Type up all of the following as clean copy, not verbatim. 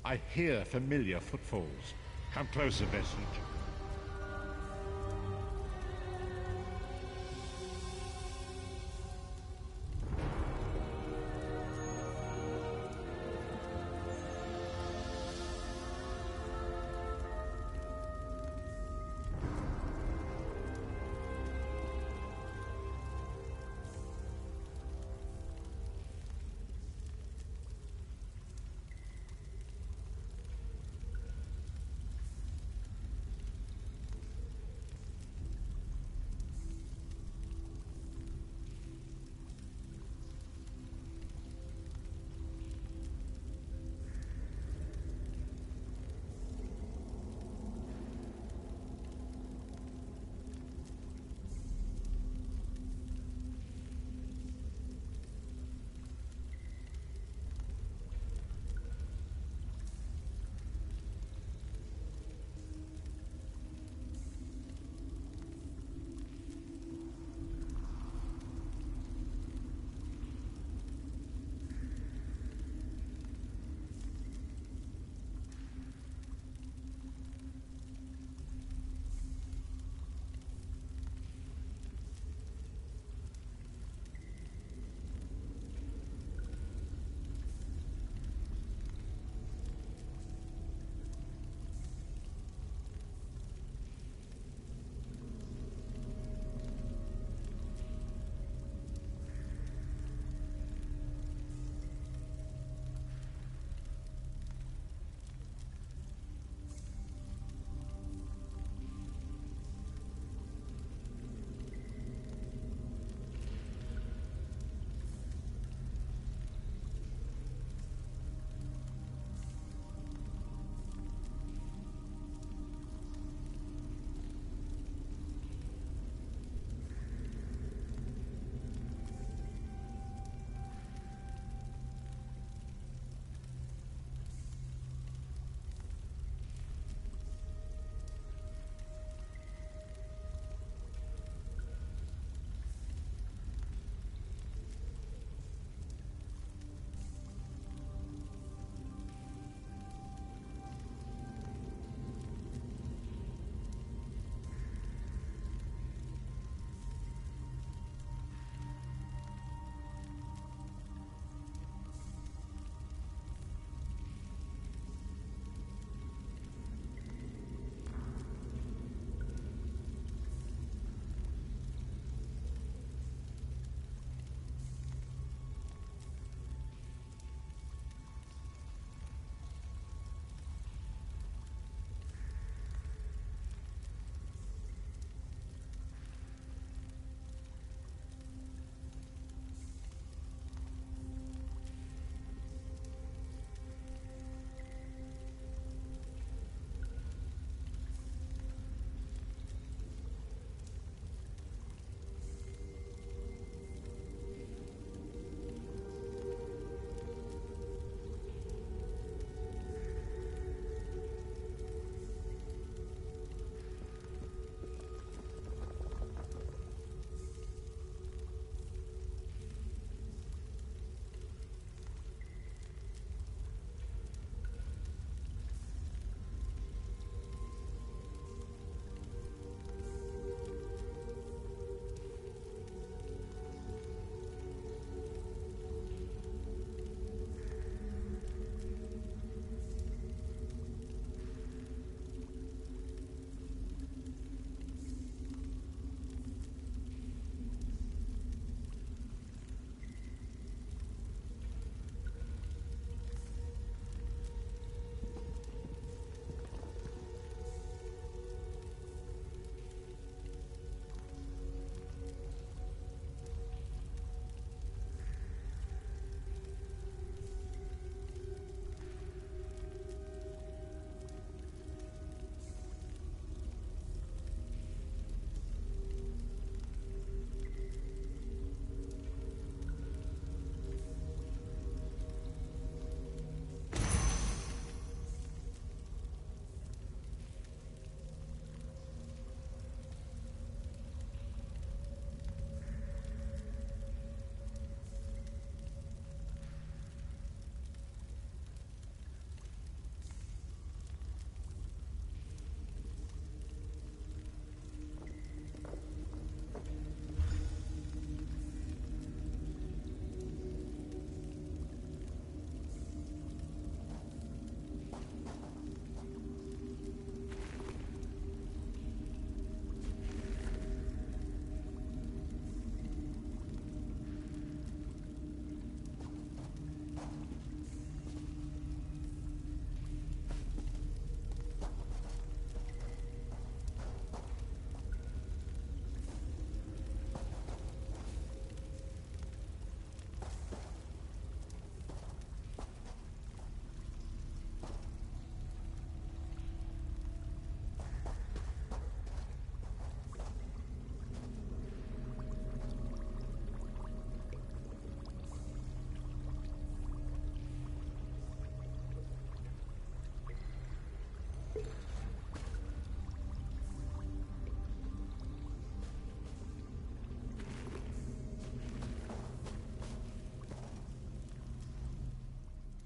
I hear familiar footfalls. Come closer, Vincent.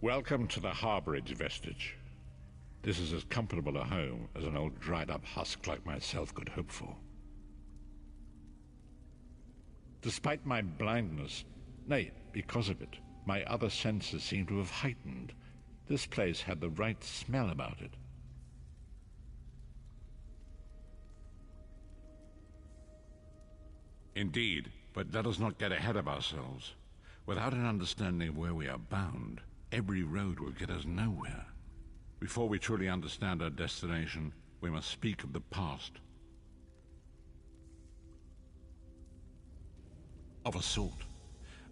Welcome to the Harborage, Vestige. This is as comfortable a home as an old dried-up husk like myself could hope for. Despite my blindness, nay, because of it, my other senses seem to have heightened. This place had the right smell about it. Indeed, but let us not get ahead of ourselves. Without an understanding of where we are bound, every road will get us nowhere. Before we truly understand our destination, we must speak of the past. Of a sort.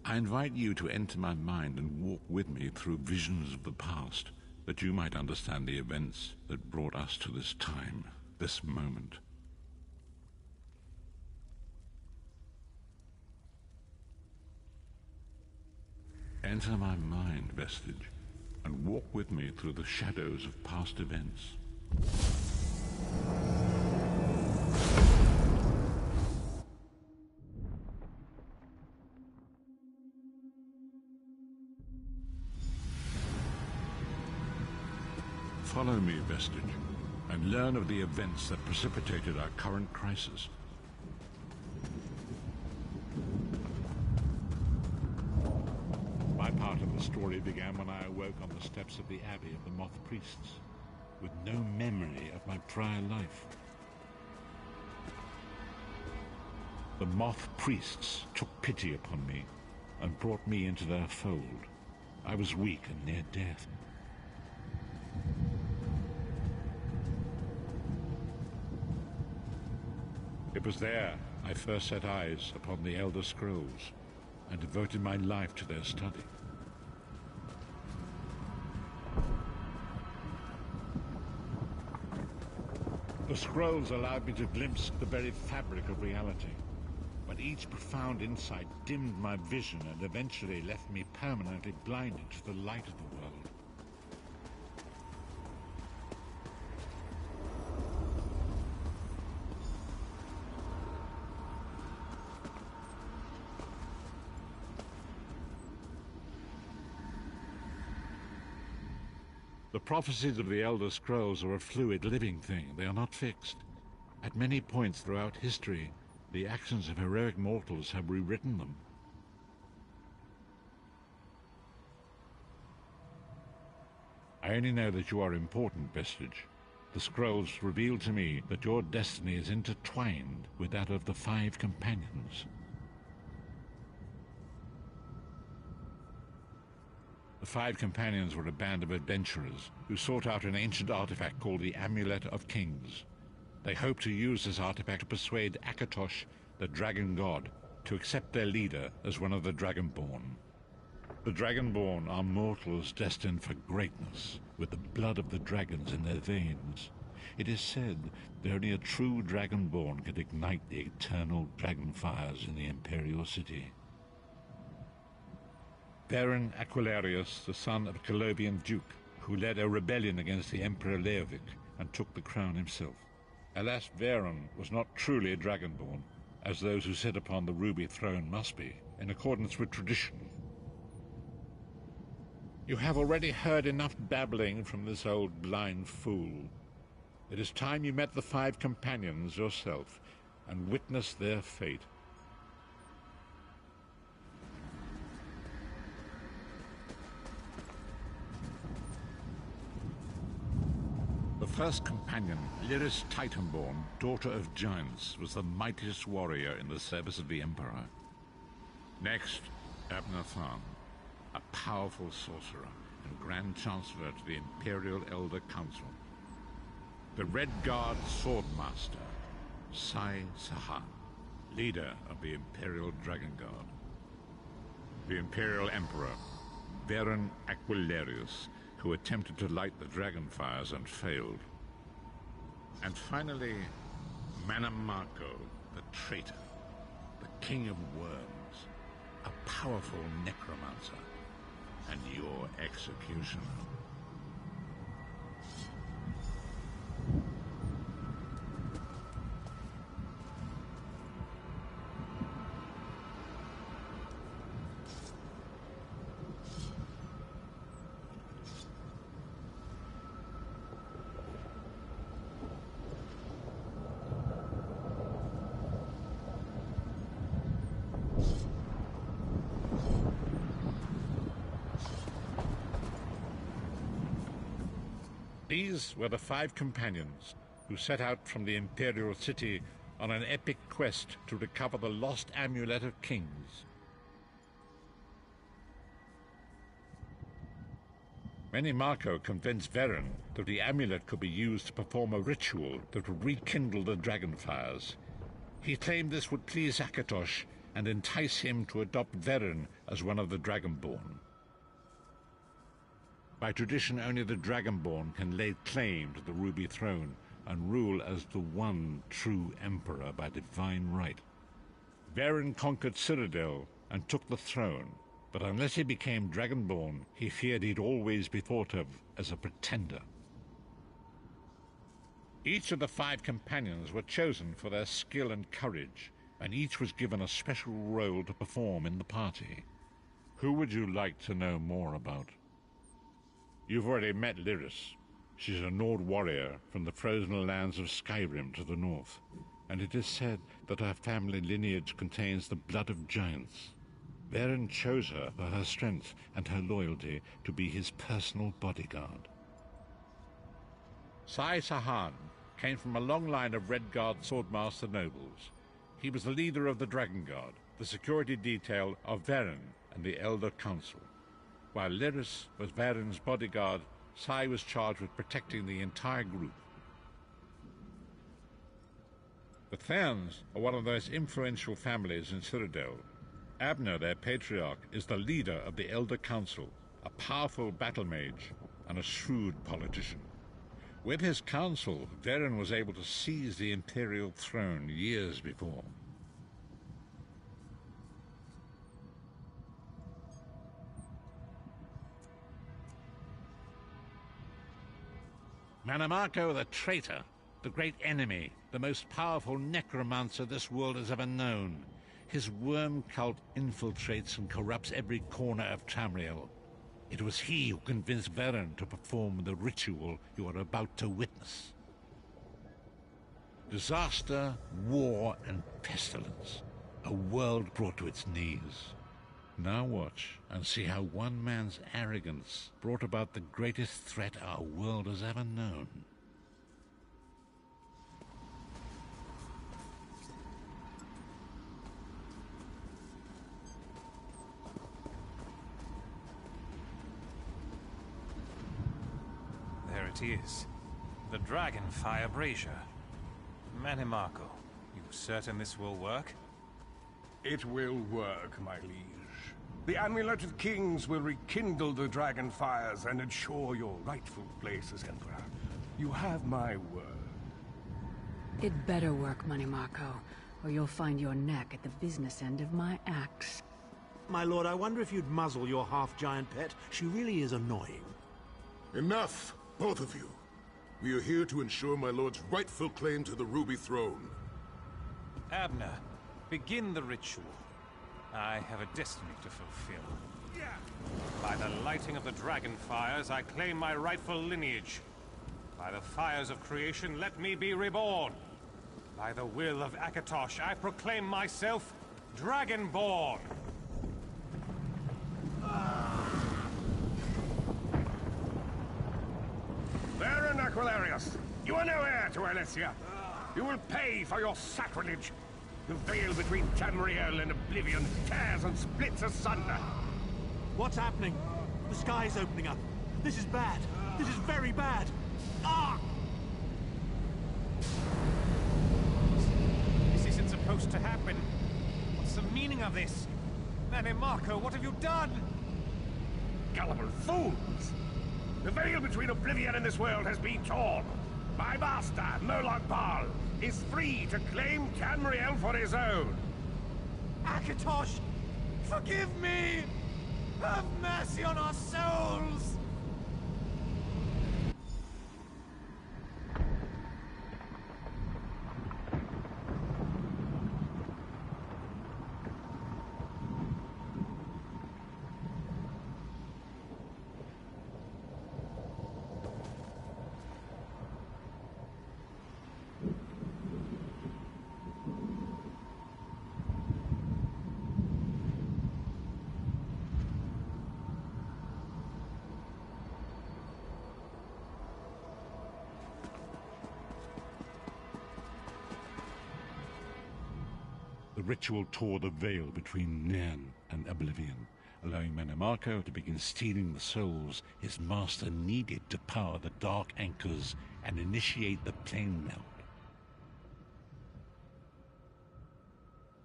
I invite you to enter my mind and walk with me through visions of the past, that you might understand the events that brought us to this time, this moment. Enter my mind, Vestige, and walk with me through the shadows of past events. Follow me, Vestige, and learn of the events that precipitated our current crisis. My part of the story began when I awoke on the steps of the Abbey of the Moth Priests, with no memory of my prior life. The Moth Priests took pity upon me and brought me into their fold. I was weak and near death. It was there I first set eyes upon the Elder Scrolls and devoted my life to their study. The scrolls allowed me to glimpse the very fabric of reality, but each profound insight dimmed my vision and eventually left me permanently blinded to the light of the world. The prophecies of the Elder Scrolls are a fluid, living thing. They are not fixed. At many points throughout history, the actions of heroic mortals have rewritten them. I only know that you are important, Vestige. The scrolls reveal to me that your destiny is intertwined with that of the Five Companions. The Five Companions were a band of adventurers who sought out an ancient artifact called the Amulet of Kings. They hoped to use this artifact to persuade Akatosh, the dragon god, to accept their leader as one of the Dragonborn. The Dragonborn are mortals destined for greatness, with the blood of the dragons in their veins. It is said that only a true Dragonborn could ignite the eternal dragon fires in the Imperial City. Baron Aquilarius, the son of a Colovian duke, who led a rebellion against the Emperor Leovic and took the crown himself. Alas, Varen was not truly a Dragonborn, as those who sit upon the ruby throne must be, in accordance with tradition. You have already heard enough babbling from this old blind fool. It is time you met the Five Companions yourself and witnessed their fate. The first companion, Lyris Titanborn, daughter of giants, was the mightiest warrior in the service of the Emperor. Next, Abnathan, a powerful sorcerer and Grand Chancellor to the Imperial Elder Council. The Red Guard Swordmaster, Sai Sahan, leader of the Imperial Dragon Guard. The Imperial Emperor, Baron Aquilarius, who attempted to light the dragon fires and failed. And finally, Manamako, the traitor, the King of Worms, a powerful necromancer, and your executioner. These were the 5 companions who set out from the Imperial City on an epic quest to recover the lost Amulet of Kings. Menimarco convinced Veren that the amulet could be used to perform a ritual that would rekindle the dragonfires. He claimed this would please Akatosh and entice him to adopt Veren as one of the Dragonborn. By tradition, only the Dragonborn can lay claim to the Ruby Throne and rule as the one true Emperor by divine right. Veren conquered Cyrodiil and took the throne, but unless he became Dragonborn, he feared he'd always be thought of as a pretender. Each of the 5 companions were chosen for their skill and courage, and each was given a special role to perform in the party. Who would you like to know more about? You've already met Lyris. She's a Nord warrior from the frozen lands of Skyrim to the north, and it is said that her family lineage contains the blood of giants. Veren chose her for her strength and her loyalty to be his personal bodyguard. Sai Sahan came from a long line of Redguard swordmaster nobles. He was the leader of the Dragon Guard, the security detail of Veren and the Elder Council. While Lyris was Veren's bodyguard, Sai was charged with protecting the entire group. The Therns are one of the most influential families in Cyrodiil. Abner, their patriarch, is the leader of the Elder Council, a powerful battle mage and a shrewd politician. With his council, Veren was able to seize the Imperial throne years before. Menimarco the traitor, the great enemy, the most powerful necromancer this world has ever known. His worm cult infiltrates and corrupts every corner of Tamriel. It was he who convinced Veren to perform the ritual you are about to witness. Disaster, war, and pestilence. A world brought to its knees. Now watch and see how one man's arrogance brought about the greatest threat our world has ever known. There it is. The Dragonfire Brazier. Menimarco, you certain this will work? It will work, my liege. The Amulet of Kings will rekindle the dragon fires and ensure your rightful place as Emperor. You have my word. It better work, Menimarco, or you'll find your neck at the business end of my axe. My lord, I wonder if you'd muzzle your half-giant pet. She really is annoying. Enough, both of you. We are here to ensure my lord's rightful claim to the Ruby Throne. Abner, begin the ritual. I have a destiny to fulfill. By the lighting of the dragon fires, I claim my rightful lineage. By the fires of creation, let me be reborn. By the will of Akatosh, I proclaim myself Dragonborn. Veren Aquilarius, you are no heir to Alessia. You will pay for your sacrilege. The veil between Tamriel and Oblivion tears and splits asunder. What's happening? The sky's opening up. This is bad. This is very bad. Ah! This isn't supposed to happen. What's the meaning of this? Menimarco, what have you done? Gullible fools! The veil between Oblivion and this world has been torn. My master, Molag Bal, is free to claim Tamriel for his own. Akatosh, forgive me! Have mercy on our souls! ritual tore the veil between Nairn and Oblivion, allowing Mannimarco to begin stealing the souls his master needed to power the Dark Anchors and initiate the plane melt.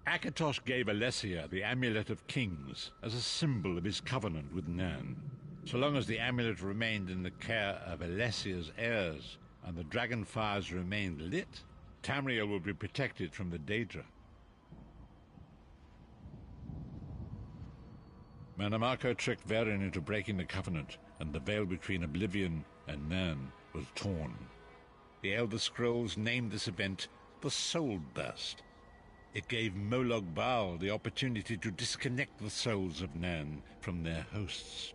Akatosh gave Alessia the Amulet of Kings as a symbol of his covenant with Nairn. So long as the amulet remained in the care of Alessia's heirs and the dragon fires remained lit, Tamriel would be protected from the Daedra. Mannimarco tricked Verin into breaking the covenant, and the veil between Oblivion and Nairn was torn. The Elder Scrolls named this event the Soul Burst. It gave Molag Bal the opportunity to disconnect the souls of Nairn from their hosts.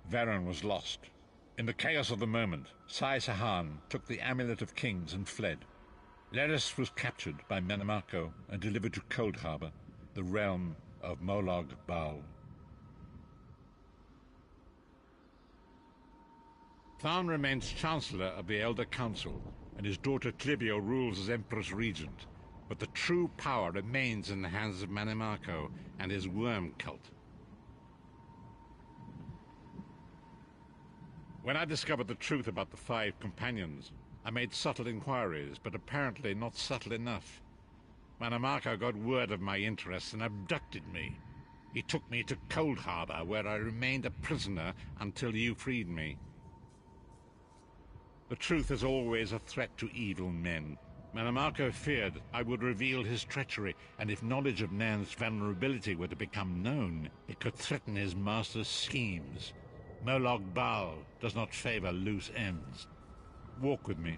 Verin was lost. In the chaos of the moment, Sai Sahan took the Amulet of Kings and fled. Leris was captured by Mannimarco and delivered to Cold Harbor, the realm of Molag Bal. Tharn remains Chancellor of the Elder Council, and his daughter Clivio rules as Empress Regent, but the true power remains in the hands of Mannimarco and his worm cult. When I discovered the truth about the 5 companions, I made subtle inquiries, but apparently not subtle enough. Mannimarco got word of my interests and abducted me. He took me to Cold Harbor, where I remained a prisoner until you freed me. The truth is always a threat to evil men. Mannimarco feared I would reveal his treachery, and if knowledge of Nairn's vulnerability were to become known, it could threaten his master's schemes. Molag Bal does not favor loose ends. Walk with me.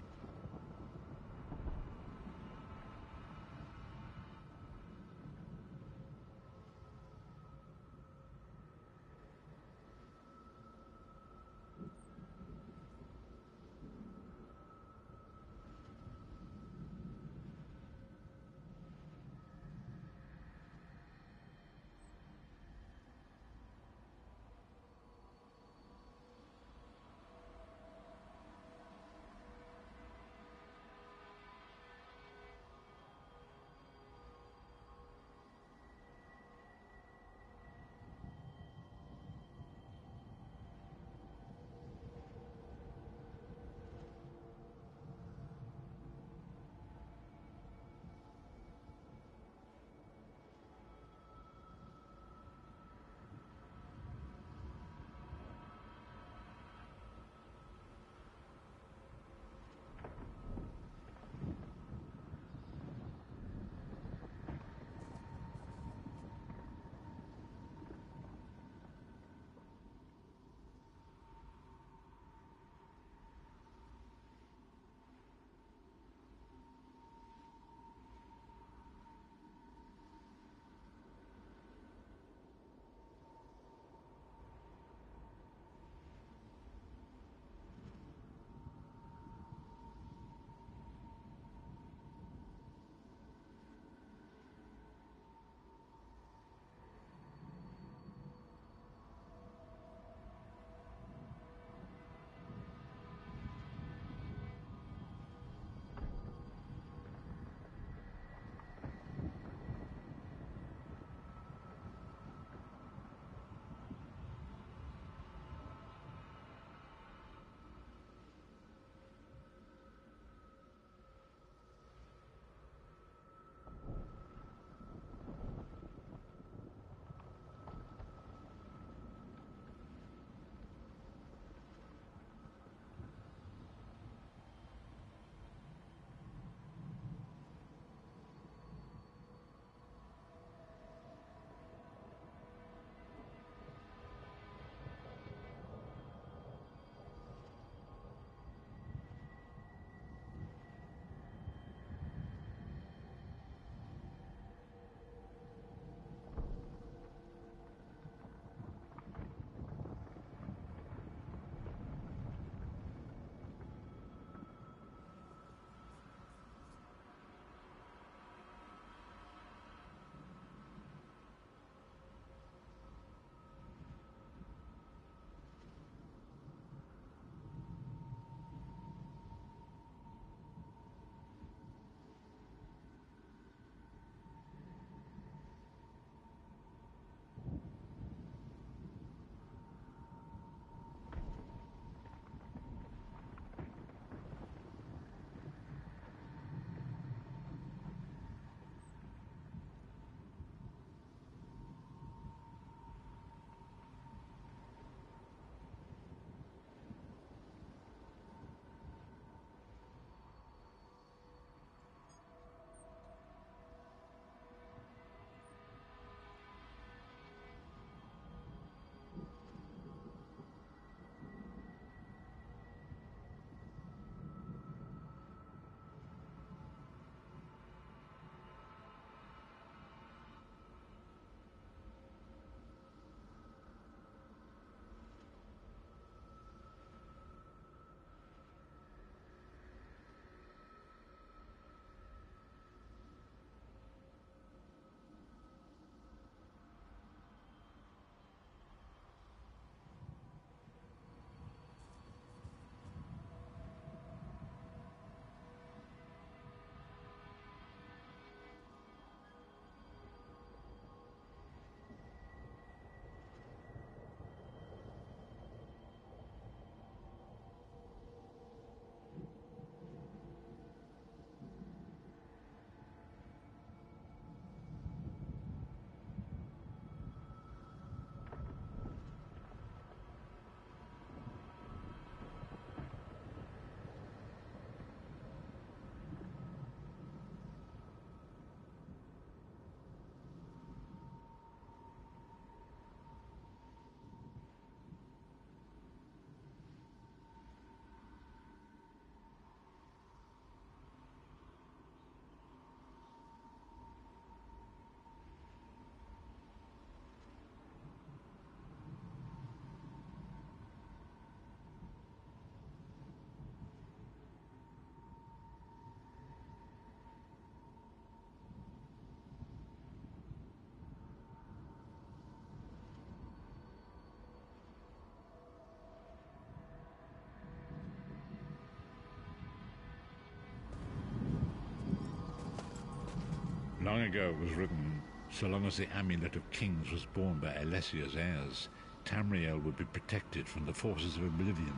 Long ago it was written, so long as the Amulet of Kings was borne by Alessia's heirs, Tamriel would be protected from the forces of oblivion.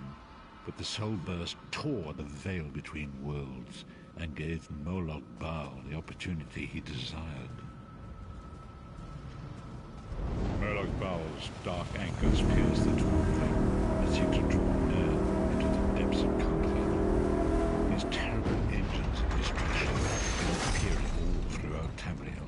But the Soul Burst tore the veil between worlds and gave Moloch Baal the opportunity he desired. Moloch Baal's dark anchors pierce the twin flame and seek to draw air into the depths of Coldheart. These terrible engines of destruction are appearing all throughout Tamriel.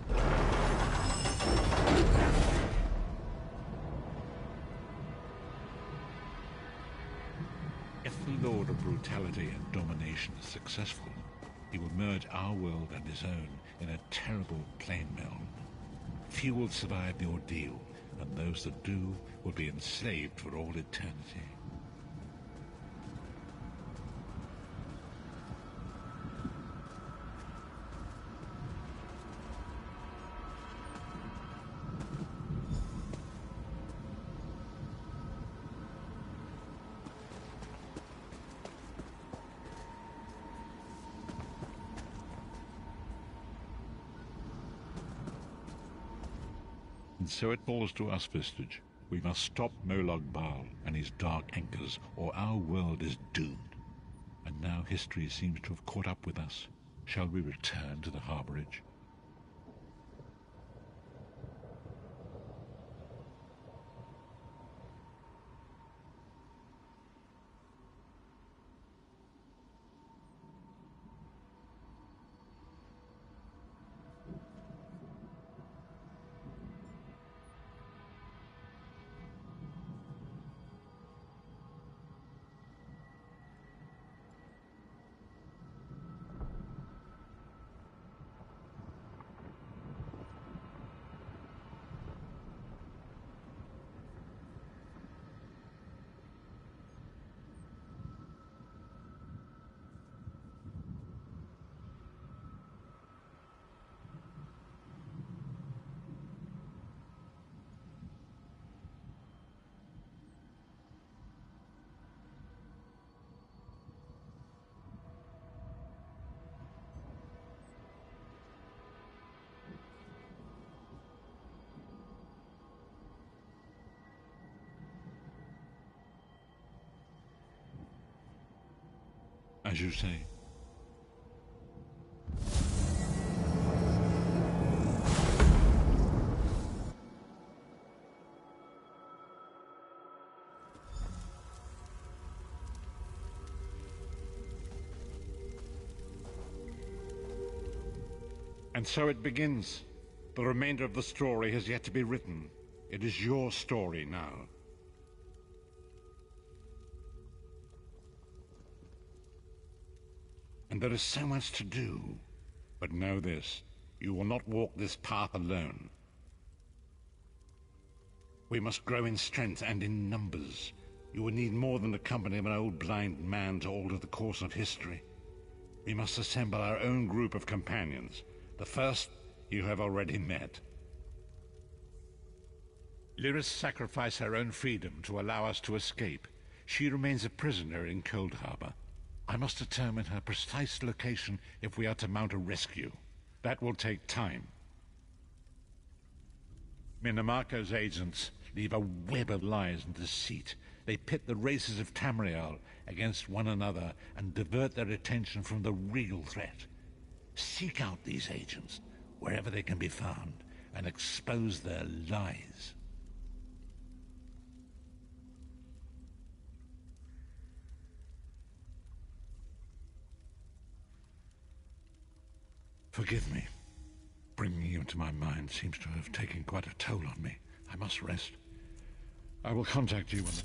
If the Lord of Brutality and Domination is successful, he will merge our world and his own in a terrible plane meld. Few will survive the ordeal, and those that do will be enslaved for all eternity. And so it falls to us, Vestige. We must stop Moloch Baal and his dark anchors, or our world is doomed. And now history seems to have caught up with us. Shall we return to the harborage? As you say. And so it begins. The remainder of the story has yet to be written. It is your story now. And there is so much to do. But know this, you will not walk this path alone. We must grow in strength and in numbers. You will need more than the company of an old blind man to alter the course of history. We must assemble our own group of companions. The first you have already met. Lyris sacrificed her own freedom to allow us to escape. She remains a prisoner in Cold Harbor. I must determine her precise location if we are to mount a rescue. That will take time. Minimarco's agents leave a web of lies and deceit. They pit the races of Tamriel against one another and divert their attention from the real threat. Seek out these agents, wherever they can be found, and expose their lies. Forgive me. Bringing you into my mind seems to have taken quite a toll on me. I must rest. I will contact you when the...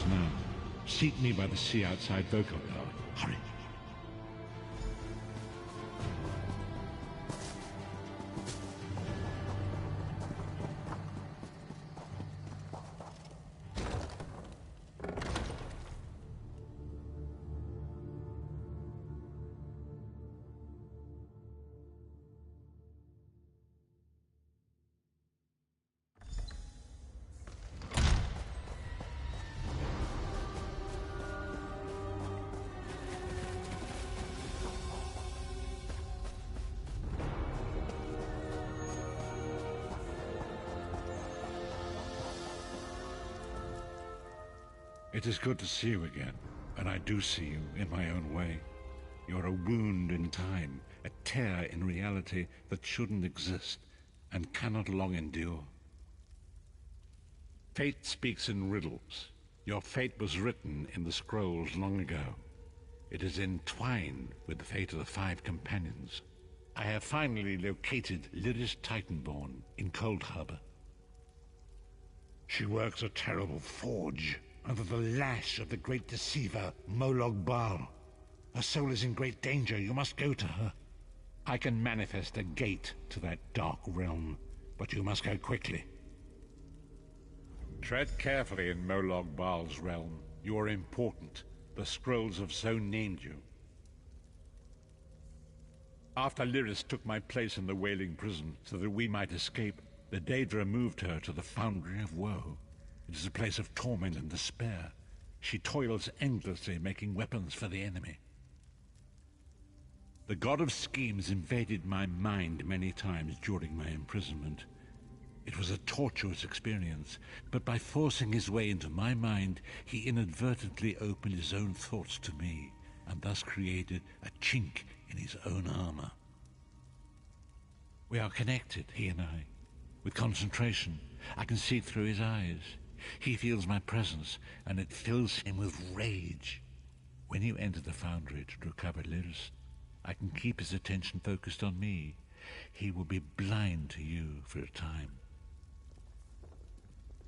now. Seat me by the sea outside Vokaldar. Hurry. It is good to see you again, and I do see you in my own way. You're a wound in time, a tear in reality that shouldn't exist and cannot long endure. Fate speaks in riddles. Your fate was written in the scrolls long ago. It is entwined with the fate of the Five Companions. I have finally located Lyris Titanborn in Coldharbour. She works a terrible forge under the lash of the great deceiver, Molag Bal. Her soul is in great danger. You must go to her. I can manifest a gate to that dark realm, but you must go quickly. Tread carefully in Molag Bal's realm. You are important. The scrolls have so named you. After Lyris took my place in the Wailing Prison so that we might escape, the Daedra moved her to the Foundry of Woe. It is a place of torment and despair. She toils endlessly, making weapons for the enemy. The God of Schemes invaded my mind many times during my imprisonment. It was a tortuous experience, but by forcing his way into my mind, he inadvertently opened his own thoughts to me, and thus created a chink in his own armor. We are connected, he and I. With concentration, I can see through his eyes. He feels my presence, and it fills him with rage. When you enter the Foundry to recover Lyris, I can keep his attention focused on me. He will be blind to you for a time.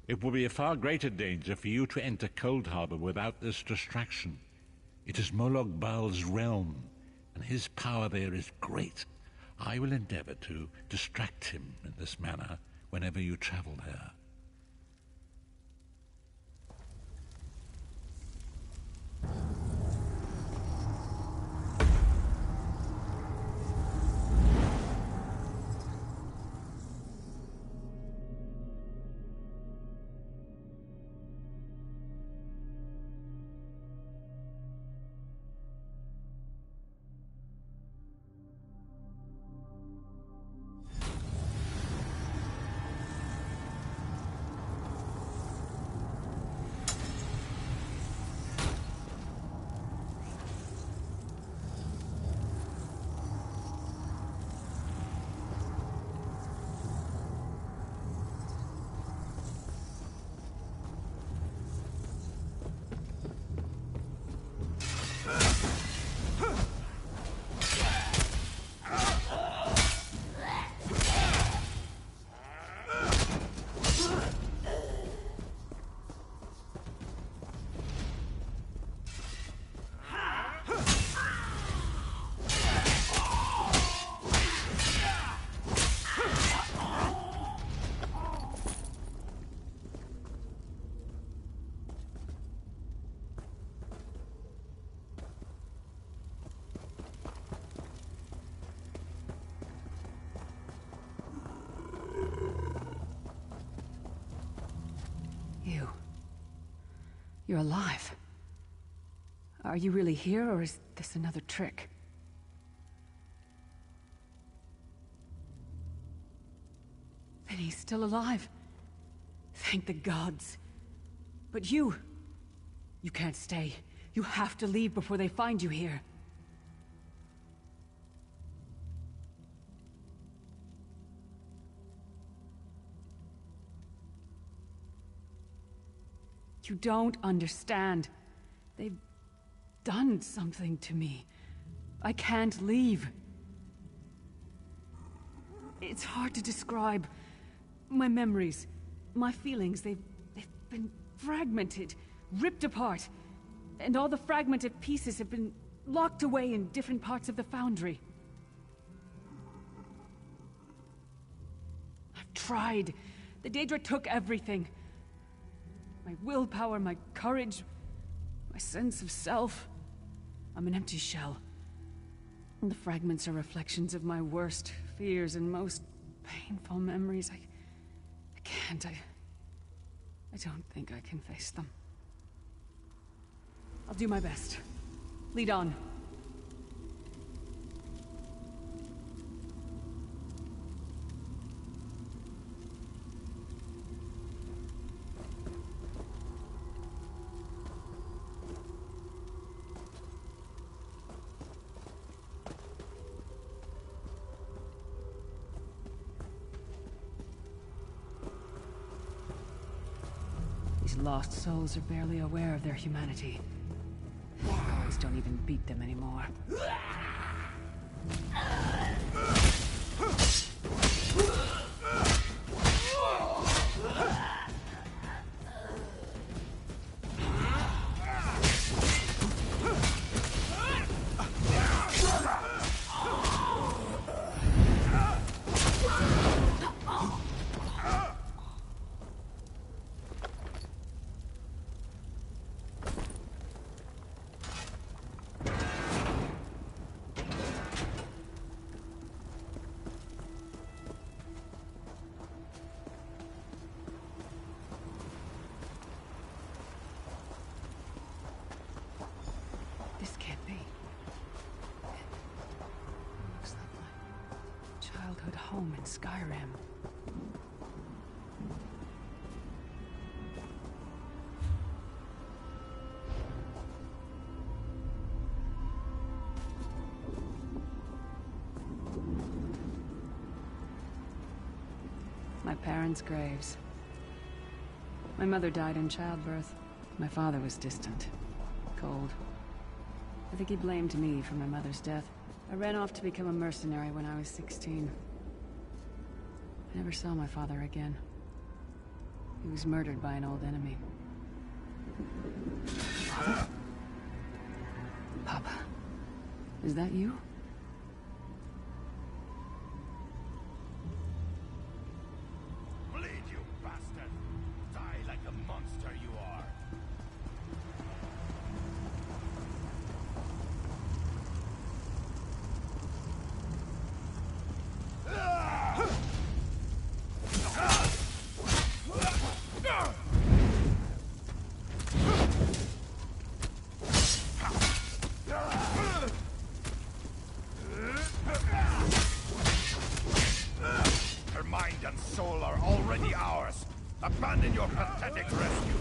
It will be a far greater danger for you to enter Coldharbour without this distraction. It is Molag Bal's realm, and his power there is great. I will endeavor to distract him in this manner whenever you travel there. You're alive. Are you really here, or is this another trick? Then he's still alive. Thank the gods. But you can't stay. You have to leave before they find you here. You don't understand. They've done something to me. I can't leave. It's hard to describe. My memories, my feelings, they've been fragmented. ripped apart. And all the fragmented pieces have been locked away in different parts of the Foundry. I've tried. The Daedra took everything. My willpower, my courage, my sense of self. I'm an empty shell. And the fragments are reflections of my worst fears and most painful memories. I can't. I don't think I can face them. I'll do my best. Lead on. These lost souls are barely aware of their humanity. Boys don't even beat them anymore. This can't be. Looks like my childhood home in Skyrim. My parents' graves. My mother died in childbirth. My father was distant, cold. I think he blamed me for my mother's death. I ran off to become a mercenary when I was 16. I never saw my father again. He was murdered by an old enemy. Father? Papa, is that you? Bleed, you bastard! Die like the monster you are! Her mind and soul are already ours. Abandon your pathetic rescue.